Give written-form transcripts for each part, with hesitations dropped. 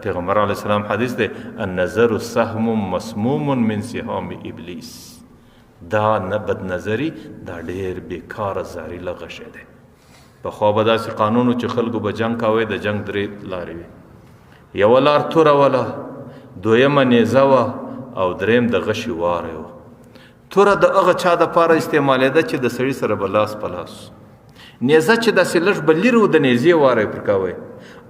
پیغمبر علیه السلام حدیث دی النظر سهم مسموم من سهام ابلیس، دا نه بد نظری دا ډیر بیکاره زهریله غشی دی. پخوا به داسې قانون چې خلکو به جنګ کاوه، د جنګ درې لارې وي، یوه لار توره وله، دویمه نیزه وه او دریم د غشي واره وه. توره د هغه چا دپاره استعمالېده چې د سړي سره به لاس په لاس، نیزه چې داسې لږ به لرې و د نیزې واره یې پر کوی،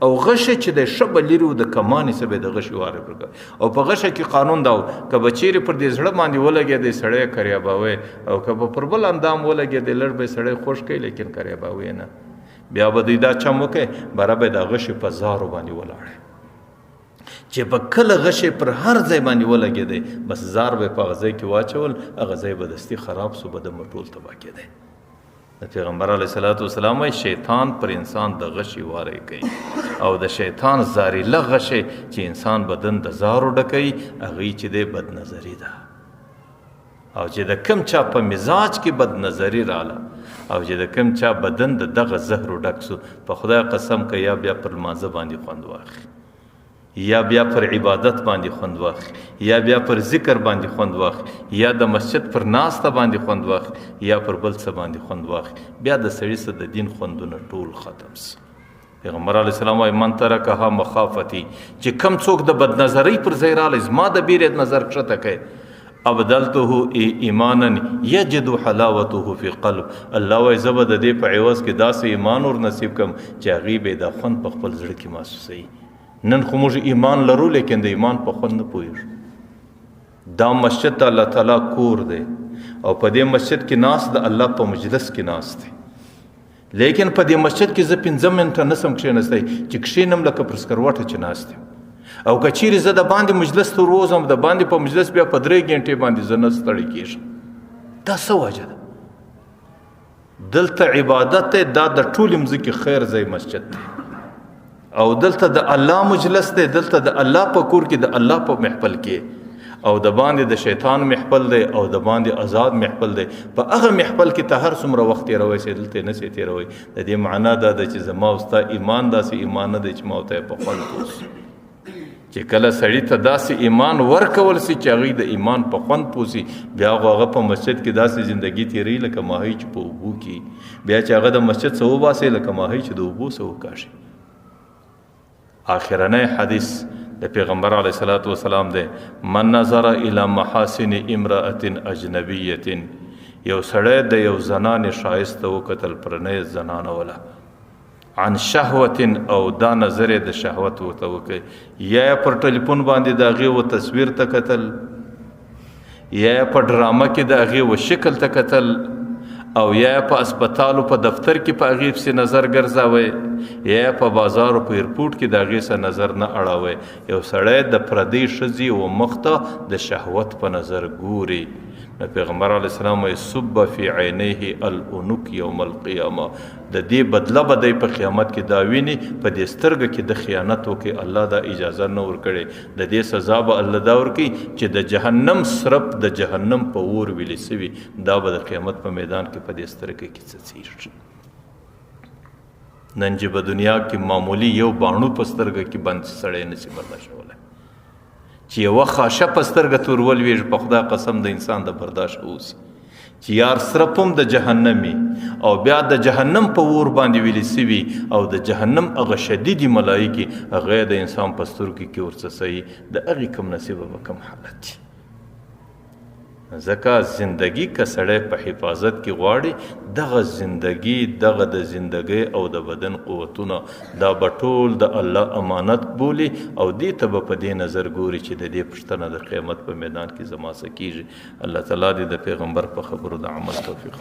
او غشه چې د ښه به لرې و د کمانې څه به یې د غشي واره پر کوی. او په غشه کې قانون دا و که به چیرې پر دې زړه باندې ولګېدی سړی یې کریاباوی، او که به پر بل اندام ولګېدی لږ به یې سړی خوش کوي لیکن کریاباوی نه. بیا به دوی دا چم وکړي بره به د غشي په زارو باندې ولاړی، چې په کله غشي پر هر ځای باندې ولګېدی بس زار به په هغه ځای کې واچول، هغه ځای به دستي خراب سو، به د ټول تباه کېدی. د پیغمبر علیه صلات وسلام وایي شیطان پر انسان د غشي واری کوي، او د شیطان زهریله غشي چې انسان بدن د زارو ډکوي هغوی چې دی بد نظري ده. او چې د کم چا په مزاج کې بد نظري راله، او چې د کم چا بدن د دغه زهرو ډک سو، په خدای قسم که یا بیا پر لمانځه باندې خوند واخلي، یا بیا پر عبادت باندې خوند واخلي، یا بیا پر ذکر باندې خوند واخلي، یا د مسجد پر ناسته باندې خوند واخلي، یا پر بل څه باندې خوند واخلي، بیا د سړي څه د دین خوندونه ټول ختم سي. پیغمبر علیه السلام وایي من ترکها مخافتی، چې کم څوک د بد نظرۍ پر ځای رالی زما د بیرې نظر کښته کوي، ابدلته ایمانا یجد حلاوته فی قلب، الله وایي زه به د دې په عوض کې داسې ایمان ور نصیب کړم چې هغې به یې دا خوند په خپل زړه کې محسوسوي. نن خو موږ ایمان لرو لیکن د ایمان په خوند نه پوهېږو. دا مسجد د الله تعالی کور دی، او په دې مسجد کې ناست د الله په مجلس کې ناست دی، لیکن په دې مسجد کې زه 15 منټه نسم کښېنستی چې کښېنم لکه پر سکروټه چې ناست یم. او که چیرې زه د باندې مجلس ته وروځم، د باندې په مجلس بیا په 3 ګنټې باندې زه نه ستړی کېږم. دا څه وجه ده؟ دلته عبادت دی، دا د ټولې مځکې خیر ځای مسجد دی، او دلته د الله مجلس دی، دلته د الله په کور کې د الله په محفل کې، او د باندې د شیطان محفل دی، او د باندې آزاد محفل دی. په هغه محفل کې ته هر څومره وخت تېروی سې دلته نه سې تېروی. د دې معنا دا ده چې زما او ستا ایمان داسې ایمان نه دی چې ما ورته یې په خوند پوس، چې کله سړي ته داسې ایمان ورکول سي چې هغوی د ایمان په خوند پوسي، بیا خو هغه په مسجد کې داسې زندګي تېروي لکه ماهی چې په اوبو کې، بیا چې هغه د مسجد څه وباسي لکه ماهی چې د اوبو څه وکاشي. آخرنی حدیث د پیغمبر علیه صلات وسلام دی من نظر الی محاسن امرأة اجنبیة، یو سړی د یو زنانې ښایسته وکتل، پرنۍ زنانه وله، عن شهوت، او دا نظر د شهوت ورته وکړي، یا پر ټلیفون باندې د هغې و تصویر ته کتل، یا په ډرامه کې د هغې و شکل ته کتل، او یا په اسپتالو په دفتر کې په هغې پسې نظر ګرځوئ، یا په بازارو په ایرپورټ کې د هغې څه نظر نه اړوئ. یو سړی د پردۍ ښځې و مخ ته د شهوت په نظر ګوري، نو پیغمبر علیه السلام وایي صب فی عینیه العنق یوم القیامه، د دې بدله به دی په قیامت کې دا ویني په دې سترګه کې د خیانت وکړي، الله دا اجازه نه ورکړې. د دې سزا به الله دا ورکړي چې د جهنم سرپ د جهنم په اور ویلې سوي، دا به د قیامت په میدان کې په دې سترګه کې څه څیږي. نن چې په دنیا کې معمولی یو باڼو په سترګه کې بند سړی نشي برداشتولی، چې یوه خاشه په سترګه تور ولویږي، په خدای قسم د انسان د برداشت اوسي چې یار سرپ هم د جهنمي، او بیا د جهنم په اور باندې ویلې سوي، او د جهنم هغه شدیدي ملایکې هغه د انسان په سترګو کې ورڅڅوي، د هغې کم نصیبه به کم حالت وي. ځکه زندگی که سړی په حفاظت کې غواړي، دغه زندگی، دغه د زندگی او د بدن قوتونه دا به ټول د الله امانت بولي، او دې ته به په دې نظر ګوري چې د دې پوښتنه د قیامت په میدان کې زما څه کیږي. الله تعالی دې د پیغمبر په خبرو د عمل توفیق